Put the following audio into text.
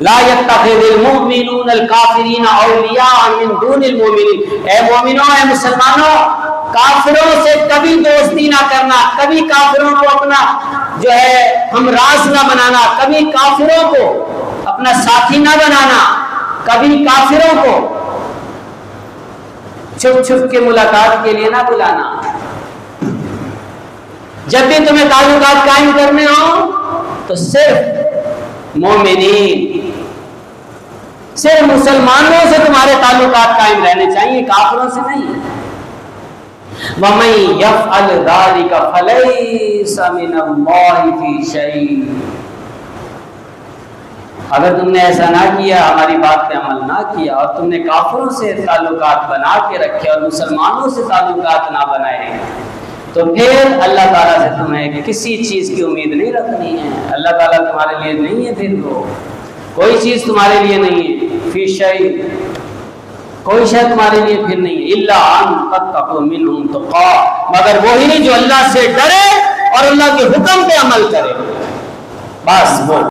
لا يتخذ المؤمنون الكافرین اولیاء من دون المؤمنین، اے مومنوں، اے مسلمانوں، کافروں سے کبھی دوستی نہ کرنا، کبھی کافروں کو اپنا جو ہے ہمراز نہ بنانا، کبھی کافروں کو اپنا ساتھی نہ بنانا، کبھی کافروں کو چھپ چھپ کے ملاقات کے لیے نہ بلانا۔ جب بھی تمہیں تعلقات قائم کرنے ہوں تو صرف مومنین، صرف مسلمانوں سے تمہارے تعلقات قائم رہنے چاہیے، کافروں سے نہیں۔ وَمَن يَفْعَلْ ذَلِكَ فَلَيْسَ مِنَ اللَّهِ فِي شَيْءٍ، اگر تم نے ایسا نہ کیا، ہماری بات پہ عمل نہ کیا، اور تم نے کافروں سے تعلقات بنا کے رکھے اور مسلمانوں سے تعلقات نہ بنائے، تو پھر اللہ تعالیٰ سے تمہیں کسی چیز کی امید نہیں رکھنی ہے۔ اللہ تعالیٰ تمہارے لیے نہیں ہے، پھر وہ کوئی چیز تمہارے لیے نہیں ہے، فی شیء، کوئی شے تمہارے لیے پھر نہیں ہے، الا ان تتقوا منہم تقا، مگر وہی جو اللہ سے ڈرے اور اللہ کے حکم پہ عمل کرے، بس وہ